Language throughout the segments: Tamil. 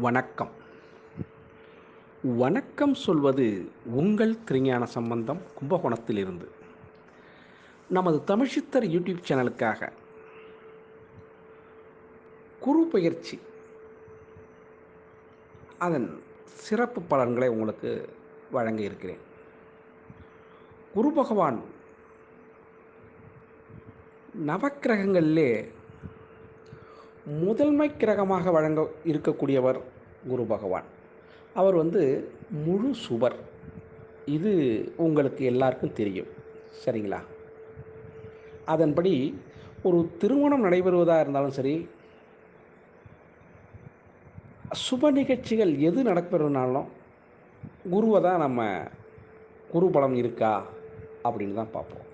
வணக்கம். வணக்கம் சொல்வது உங்கள் திருஞான சம்பந்தம் கும்பகோணத்திலிருந்து. நமது தமிழ்ச்சித்தர் யூடியூப் சேனலுக்காக குரு பெயர்ச்சி அதன் சிறப்பு பலன்களை உங்களுக்கு வழங்க இருக்கிறேன். குரு பகவான் நவக்கிரகங்களிலே முதன்மை கிரகமாக வழங்க இருக்கக்கூடியவர் குரு பகவான். அவர் முழு சுபர். இது உங்களுக்கு எல்லாருக்கும் தெரியும். சரிங்களா? அதன்படி ஒரு திருமணம் நடைபெறுவதாக இருந்தாலும் சரி, சுப நிகழ்ச்சிகள் எது நடக்கிறதுனாலும் குருவை தான் நம்ம குரு பலம் இருக்கா அப்படின்னு தான் பார்ப்போம்.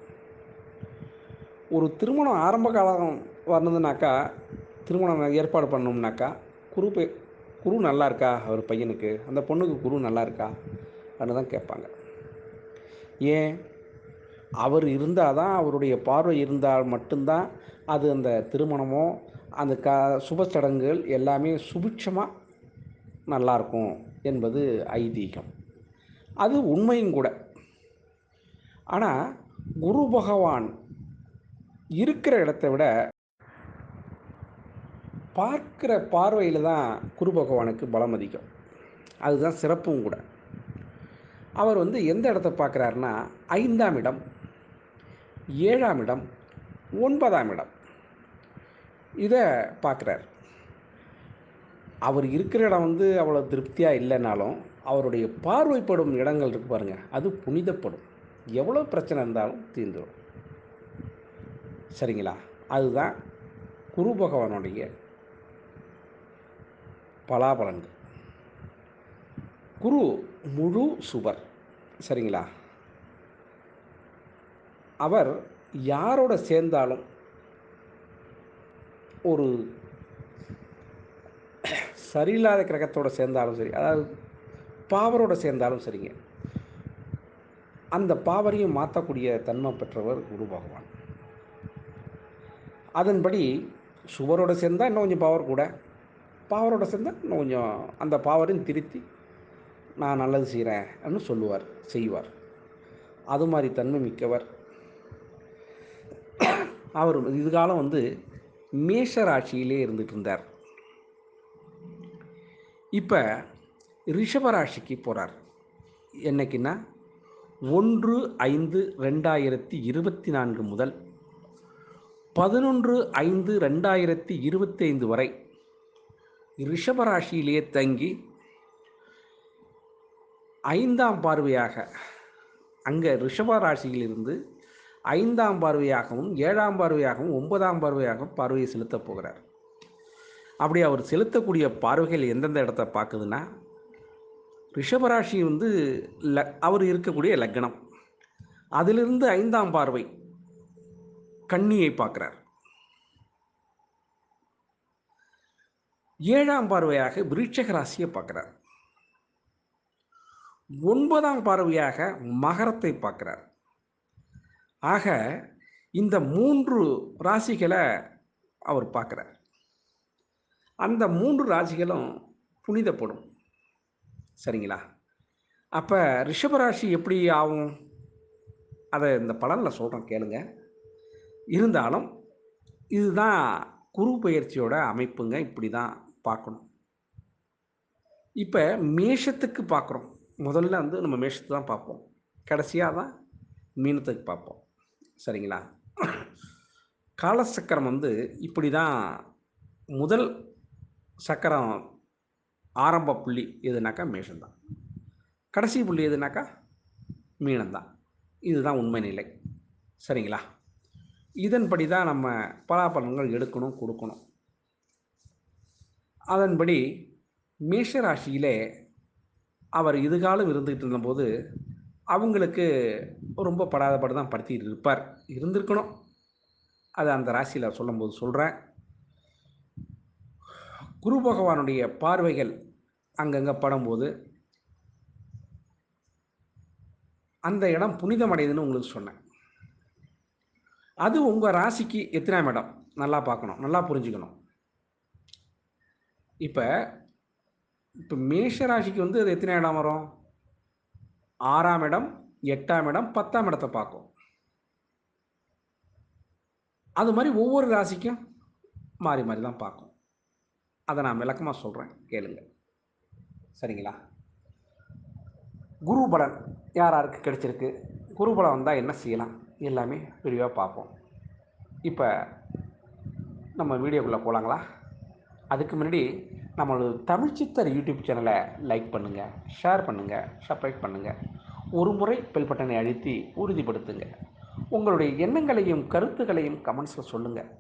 ஒரு திருமணம் ஆரம்ப காலம் வந்ததுனாக்கா, திருமணம் ஏற்பாடு பண்ணோம்னாக்கா, குரு பெ குரு நல்லா இருக்கா அவர் பையனுக்கு, அந்த பொண்ணுக்கு குரு நல்லா இருக்கா அப்படின்னு தான் கேட்பாங்க. ஏன்? அவர் இருந்தால் தான், அவருடைய பார்வை இருந்தால் மட்டும்தான் அது அந்த திருமணமோ அந்த சுப சடங்குகள் எல்லாமே சுபிட்சமாக நல்லாயிருக்கும் என்பது ஐதீகம். அது உண்மையும் கூட. ஆனால் குரு பகவான் இருக்கிற இடத்த விட பார்க்கிற பார்வையில் தான் குரு பகவானுக்கு பலம் அதிகம். அதுதான் சிறப்பும் கூட. அவர் எந்த இடத்த பார்க்குறாருன்னா, 5ஆம் இடம், 7ஆம் இடம், 9ஆம் இடம் இதை பார்க்குறார். அவர் இருக்கிற இடம் அவ்வளோ திருப்தியாக இல்லைனாலும், அவருடைய பார்வைப்படும் இடங்கள் இருக்குது பாருங்கள், அது புனிதப்படும். எவ்வளோ பிரச்சனை இருந்தாலும் தீர்ந்துடும். சரிங்களா? அதுதான் குரு பகவானுடைய பலாபலன்கள். குரு முழு சுபர். சரிங்களா? அவர் யாரோட சேர்ந்தாலும், ஒரு சரியில்லாத கிரகத்தோடு சேர்ந்தாலும் சரி, அதாவது பாவரோடு சேர்ந்தாலும் சரிங்க, அந்த பாவரையும் மாற்றக்கூடிய தன்மை பெற்றவர் குரு பகவான். அதன்படி சுவரோடு சேர்ந்தால் இன்னும் கொஞ்சம் பவர் கூட, பாவரோடு சேர்ந்தால் இன்னும் கொஞ்சம் அந்த பாவரையும் திருத்தி நான் நல்லது செய்கிறேன்னு சொல்லுவார், செய்வார். அது மாதிரி தன்மை மிக்கவர் அவர். இதுகாலம் மேஷ ராசியிலே இருந்துகிட்டு இருந்தார். இப்போ ரிஷபராசிக்கு போகிறார். என்னைக்குன்னா 1/5/2024 முதல் 11/5/2025 வரை ரிஷபராசியிலேயே தங்கி 5ஆம் பார்வையாக, அங்கே ரிஷபராசியிலிருந்து 5ஆம் பார்வையாகவும் 7ஆம் பார்வையாகவும் 9ஆம் பார்வையாகவும் பார்வையை செலுத்தப் போகிறார். அப்படி அவர் செலுத்தக்கூடிய பார்வைகள் எந்தெந்த இடத்த பார்க்குதுன்னா, ரிஷபராசி அவர் இருக்கக்கூடிய லக்னம், அதிலிருந்து 5ஆம் பார்வை கன்னியை பார்க்கிறார். 7ஆம் பார்வையாக விருச்சிக ராசியை பார்க்கிறார். 9ஆம் பார்வையாக மகரத்தை பார்க்கிறார். ஆக இந்த 3 ராசிகளை அவர் பார்க்கிறார். அந்த 3 ராசிகளும் புனிதப்படும். சரிங்களா? அப்போ ரிஷபராசி எப்படி ஆகும், அதை இந்த பலனில் சொல்கிறேன் கேளுங்க. இருந்தாலும் இதுதான் குரு பெயர்ச்சியோட அமைப்புங்க. இப்படி தான் பார்க்கணும். இப்போ மேஷத்துக்கு பார்க்குறோம். முதல்ல நம்ம மேஷத்தை தான் பார்ப்போம், கடைசியாக தான் மீனத்துக்கு பார்ப்போம். சரிங்களா? காலசக்கரம் இப்படி தான். முதல் சக்கரம் ஆரம்ப புள்ளி எதுனாக்கா மேஷம்தான், கடைசி புள்ளி எதுனாக்கா மீனம்தான். இதுதான் உண்மை நிலை. சரிங்களா? இதன்படி தான் நம்ம பலாபலன்கள் எடுக்கணும், கொடுக்கணும். அதன்படி மேஷராசியிலே அவர் இதுகாலம் இருந்துகிட்டு இருந்தபோது அவங்களுக்கு ரொம்ப படாதபாடு தான் படுத்திகிட்டு இருப்பார், இருந்திருக்கணும். அதை அந்த ராசியில் சொல்லும்போது சொல்கிறேன். குரு பகவானுடைய பார்வைகள் அங்கங்கே படும்போது அந்த இடம் புனிதமடையுதுன்னு உங்களுக்கு சொன்னேன். அது உங்கள் ராசிக்கு எத்தனாம் இடம் நல்லா பார்க்கணும், நல்லா புரிஞ்சுக்கணும். இப்போ இப்போ மேஷ ராசிக்கு வந்து அது எத்தனை இடம் வரும்? 6ஆம் இடம், 8ஆம் இடம், 10ஆம் இடத்த பார்க்கும். அது மாரி ஒவ்வொரு ராசிக்கும் மாறி மாறி தான் பார்க்கும். அத நான் விளக்கமா சொல்றேன் கேளுங்க. சரிங்களா? குரு பலன் யார் யாருக்கு கிடைச்சிருக்கு? குரு பலன் வந்தா என்ன செய்யலாம்? எல்லாமே விரிவா பார்ப்போம். இப்ப நம்ம வீடியோக்குள்ள போலாங்களா? அதுக்கு முன்னாடி நம்மளோட தமிழ் சித்தர் யூடியூப் சேனலை லைக் பண்ணுங்கள், ஷேர் பண்ணுங்கள், சப்ஸ்கிரைப் பண்ணுங்கள். ஒரு முறை பெல் பட்டனை அழுத்தி உறுதிப்படுத்துங்க. உங்களுடைய எண்ணங்களையும் கருத்துக்களையும் கமெண்ட்ஸில் சொல்லுங்கள்.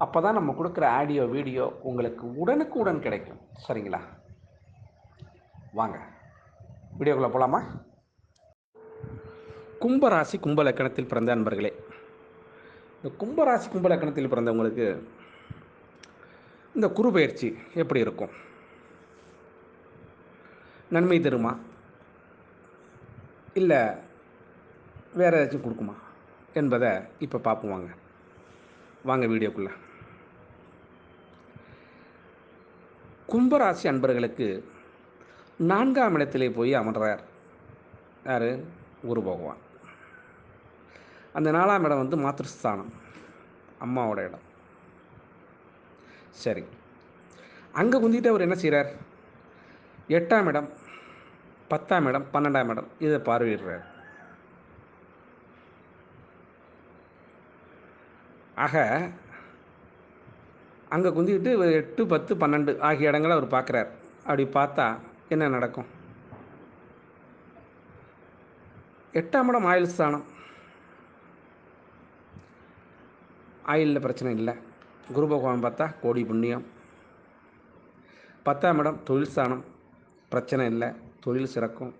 அப்போ தான் நம்ம கொடுக்குற ஆடியோ வீடியோ உங்களுக்கு உடனுக்குடன் கிடைக்கும். சரிங்களா? வாங்க வீடியோக்குள்ளே போகலாமா? கும்பராசி கும்பலக்கணத்தில் பிறந்த அன்பர்களே, இந்த கும்பராசி கும்பலக்கணத்தில் பிறந்தவங்களுக்கு இந்த குரு பயிற்சி எப்படி இருக்கும்? நன்மை தருமா, இல்லை வேறு ஏதாச்சும் கொடுக்குமா என்பதை இப்போ பார்ப்போம். வாங்க வீடியோக்குள்ளே. கும்பராசி அன்பர்களுக்கு 4ஆம் இடத்திலே போய் அமர்றார் யார்? குரு பகவான். அந்த 4ஆம் இடம் வந்து மாத்திருஸ்தானம், அம்மாவோட இடம். சரி, அங்கே குந்திட்டு அவர் என்ன செய்கிறார்? 8ஆம் இடம், 10ஆம் இடம், 12ஆம் இடம் இதை பார்வையிடுறார். ஆக அங்கே குந்திக்கிட்டு 8, 10, 12 ஆகிய இடங்களை அவர் பார்க்குறார். அப்படி பார்த்தா என்ன நடக்கும்? 8ஆம் இடம் ஆயுள் ஸ்தானம், ஆயுளில் பிரச்சனை இல்லை. குரு பகவான் பார்த்தா கோடி புண்ணியம். 10ஆம் இடம் தொழில் ஸ்தானம், பிரச்சனை இல்லை, தொழில் சிறக்கும்.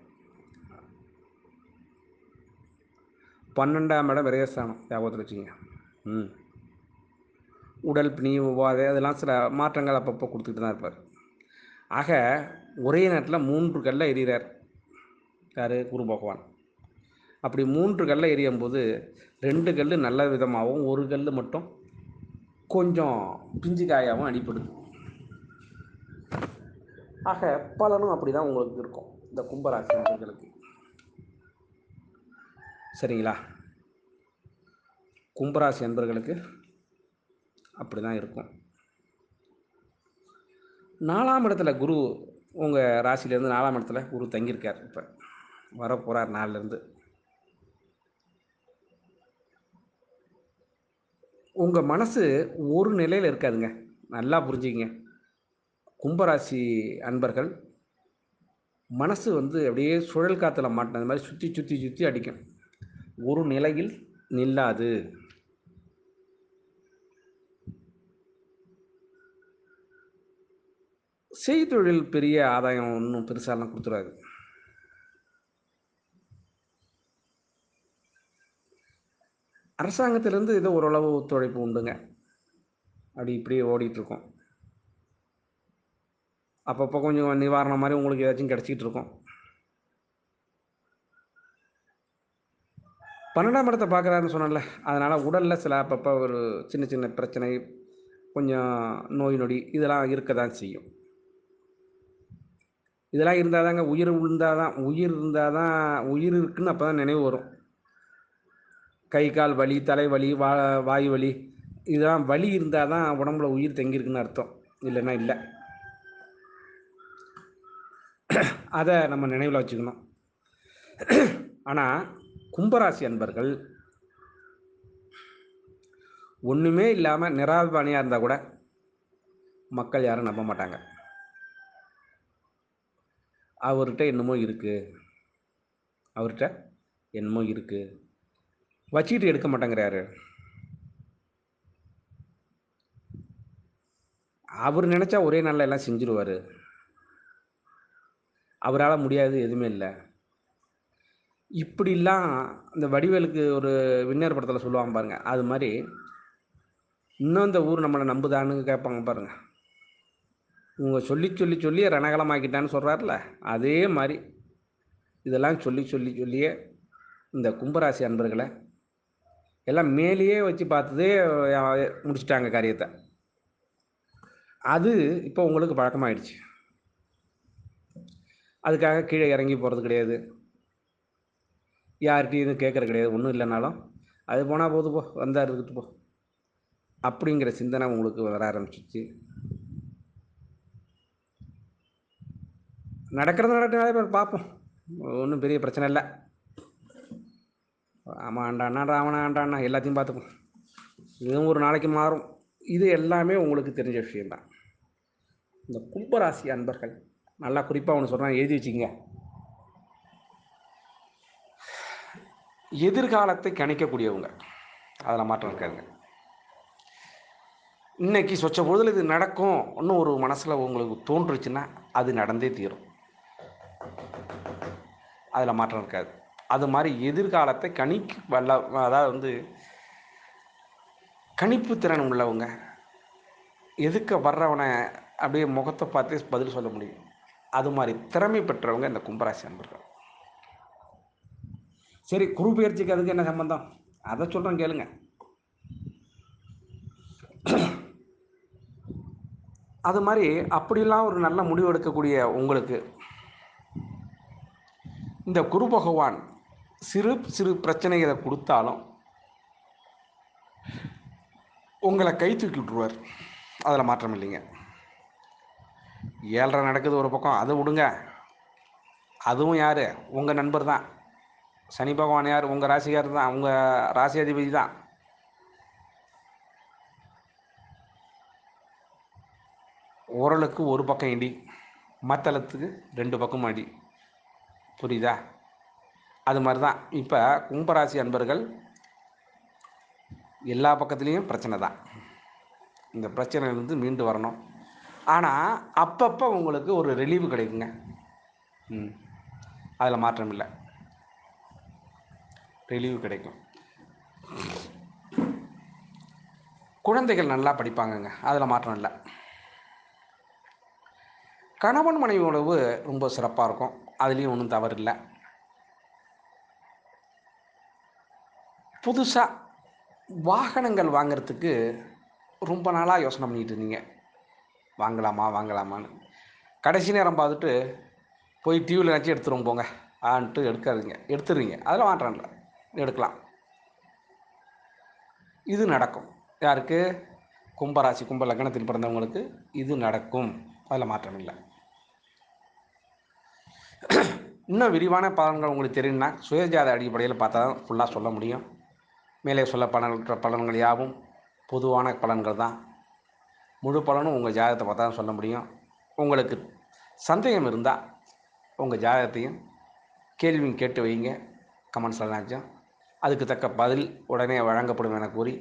12ஆம் இடம் விரயஸ்தானம், ஞாபகத்தில் வச்சுங்க. உடல் பிணி உபாதை அதெல்லாம் சில மாற்றங்கள் அப்பப்போ கொடுத்துக்கிட்டு தான் இருப்பார். ஆக ஒரே நேரத்தில் 3 கல்லை எறிகிறார் யார்? குரு பகவான். அப்படி 3 கல்லை எறியும் போது 2 கல் நல்ல விதமாகவும், ஒரு கல் மட்டும் கொஞ்சம் பிஞ்சு காயாகவும் அடிப்படுது. ஆக பலனும் அப்படி தான் உங்களுக்கு இருக்கும் இந்த கும்பராசி நபர்களுக்கு. சரிங்களா? கும்பராசி அன்பர்களுக்கு அப்படி தான் இருக்கும். 4ஆம் இடத்துல குரு, உங்கள் ராசியிலேருந்து 4ஆம் இடத்துல குரு தங்கியிருக்கார். இப்போ வர போகிறார் 4லேருந்து. உங்கள் மனசு ஒரு நிலையில் இருக்காதுங்க. நல்லா புரிஞ்சுக்கிங்க. கும்பராசி அன்பர்கள் மனசு வந்து அப்படியே சுழல் காற்றுல மாட்டினது மாதிரி சுற்றி சுற்றி சுற்றி அடிக்கும். ஒரு நிலையில் நில்லாது. செய்தொழில் பெரிய ஆதாயம் ஒன்றும் பெருசாலாம் கொடுத்துடாது. அரசாங்கத்திலேருந்து ஏதோ ஓரளவு ஒத்துழைப்பு உண்டுங்க. அப்படி இப்படியே ஓடிட்டுருக்கோம். அப்பப்போ கொஞ்சம் நிவாரணம் மாதிரி உங்களுக்கு ஏதாச்சும் கிடச்சிக்கிட்டு இருக்கும். 12ஆம் இடத்தை பார்க்குறாருன்னு சொன்னேன்ல, அதனால் உடலில் சில அப்பப்போ ஒரு சின்ன சின்ன பிரச்சனை, கொஞ்சம் நோய் நொடி இதெல்லாம் இருக்க தான் செய்யும். இதெல்லாம் இருந்தால் தாங்க உயிர் இருந்தால் தான் உயிர் இருக்குன்னு அப்போ தான் நினைவு வரும். கை கால் வலி, தலைவலி, வாயு வலி, இதெல்லாம் வலி இருந்தால் தான் உடம்புல உயிர் தங்கியிருக்குன்னு அர்த்தம். இல்லைன்னா இல்லை. அதை நம்ம நினைவில் வச்சுக்கணும். ஆனால் கும்பராசி அன்பர்கள் ஒன்றுமே இல்லாமல் நிராபானியாக இருந்தால் கூட மக்கள் யாரும் நம்ப மாட்டாங்க. அவர்கிட்ட என்னமோ இருக்குது, வச்சுக்கிட்டு எடுக்க மாட்டேங்கிறாரு. அவர் நினச்சா ஒரே நாளில் எல்லாம் செஞ்சுருவார். அவரால் முடியாது எதுவுமே இல்லை. இப்படிலாம் இந்த வடிவேலுக்கு ஒரு வின்னர் படத்தில் சொல்லுவாங்க பாருங்கள், அது மாதிரி இன்னும் இந்த ஊர் நம்மளை நம்புதான்னு கேட்பாங்க பாருங்கள். இவங்க சொல்லி சொல்லி சொல்லி ரணகலமாக்கிட்டான்னு சொல்கிறார்ல, அதே மாதிரி இதெல்லாம் சொல்லி சொல்லி சொல்லியே இந்த கும்பராசி அன்பர்களை எல்லாம் மேலேயே வச்சு பார்த்ததே முடிச்சிட்டாங்க காரியத்தை. அது இப்போ உங்களுக்கு பழக்கமாயிடுச்சு. அதுக்காக கீழே இறங்கி போகிறது கிடையாது, யார்கிட்டையும் எதுவும் கேட்குறது கிடையாது. ஒன்றும் இல்லைனாலும் அது போனால் போது போ, வந்தால் இருந்துட்டு போ அப்படிங்கிற சிந்தனை உங்களுக்கு வர ஆரம்பிச்சிச்சு. நடக்கிறது நடக்கிறதே பார்ப்போம், ஒன்றும் பெரிய பிரச்சனை இல்லை. ஆமாம் ஆண்டாண்ணா ராவணா ஆண்டாண்ணா எல்லாத்தையும் பார்த்துப்போம், இதுவும் ஒரு நாளைக்கு மாறும். இது எல்லாமே உங்களுக்கு தெரிஞ்ச விஷயம்தான். இந்த கும்பராசி அன்பர்கள் நல்லா குறிப்பாக ஒன்று சொல்கிறேன், எழுதி வச்சுக்கங்க. எதிர்காலத்தை கணிக்கக்கூடியவங்க, அதில் மாற்றம் இருக்காதுங்க. இன்னைக்கு சொச்ச பொழுதில் இது நடக்கும் இன்னும் ஒரு மனசில் உங்களுக்கு தோன்றுச்சுன்னா அது நடந்தே தீரும், அதில் மாற்றம் இருக்காது. அது மாதிரி எதிர்காலத்தை அதாவது கணிப்பு திறன் உள்ளவங்க, எதுக்க வர்றவனை அப்படியே முகத்தை பார்த்தே பதில் சொல்ல முடியும், அது மாதிரி திறமை பெற்றவங்க இந்த கும்பராசி அன்பர்கள். சரி, குரு பயிற்சிக்கு அதுக்கு என்ன சம்பந்தம், அதை சொல்கிறேன் கேளுங்க. அது மாதிரி அப்படிலாம் ஒரு நல்ல முடிவு எடுக்கக்கூடிய உங்களுக்கு இந்த குரு பகவான் சிறு சிறு பிரச்சனைகளை கொடுத்தாலும் உங்களை கை தூக்கி விட்டுருவார், அதில் மாற்றம் இல்லைங்க. 7.5 நடக்குது ஒரு பக்கம், அதை விடுங்க. அதுவும் யார், உங்கள் நண்பர் தான். சனி பகவான் யார், உங்கள் ராசிக்கார் தான், உங்கள் ராசி அதிபதி தான். உரலுக்கு ஒரு பக்கம் இடி, மத்தளத்துக்கு 2 பக்கம் அடி, புரியுதா? அது மாதிரி தான் இப்போ கும்பராசி அன்பர்கள் எல்லா பக்கத்துலேயும் பிரச்சனை தான். இந்த பிரச்சனையிலேருந்து மீண்டு வரணும். ஆனால் அப்பப்போ உங்களுக்கு ஒரு ரிலீவு கிடைக்குங்க, அதில் மாற்றம் இல்லை, ரிலீவு கிடைக்கும். குழந்தைகள் நல்லா படிப்பாங்கங்க, அதில் மாற்றம் இல்லை. கணவன் மனைவி உறவு ரொம்ப சிறப்பாக இருக்கும், அதுலேயும் ஒன்றும் தவறு இல்லை. புதுசாக வாகனங்கள் வாங்கிறதுக்கு ரொம்ப நாளாக யோசனை பண்ணிகிட்டு இருந்தீங்க, வாங்கலாமான்னு. கடைசி நேரம் பார்த்துட்டு போய் டிவியில் நினச்சி எடுத்துருவோம் போங்க ஆன்ட்டு எடுத்துடுறீங்க, அதில் மாற்றம் இல்லை, எடுக்கலாம். இது நடக்கும். யாருக்கு? கும்பராசி கும்ப லக்னத்தில் பிறந்தவங்களுக்கு இது நடக்கும், அதில் மாற்றம் இல்லை. இன்னும் விரிவான பலன்கள் உங்களுக்கு தெரியும்னா சுயஜாத அடிப்படையில் பார்த்தா தான் ஃபுல்லாக சொல்ல முடியும். மேலே சொல்ல பலன்கள் யாவும் பொதுவான பலன்கள் தான், முழு பலனும் உங்கள் ஜாதகத்தை பார்த்தா தான் சொல்ல முடியும். உங்களுக்கு சந்தேகம் இருந்தால் உங்கள் ஜாதகத்தையும் கேள்வியும் கேட்டு வைங்க, கமெண்ட்ஸில் நினச்சோம் அதுக்கு தக்க பதில் உடனே வழங்கப்படும் என கூறி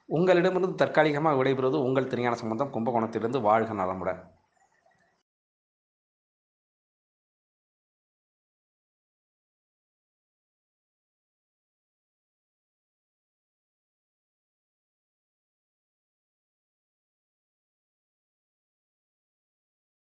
உங்களிடமிருந்து தற்காலிகமாக விடைபெறுவது உங்கள் திருஞான சம்பந்தம், கும்பகோணத்திலிருந்து. வாழ்க நலமுடன்.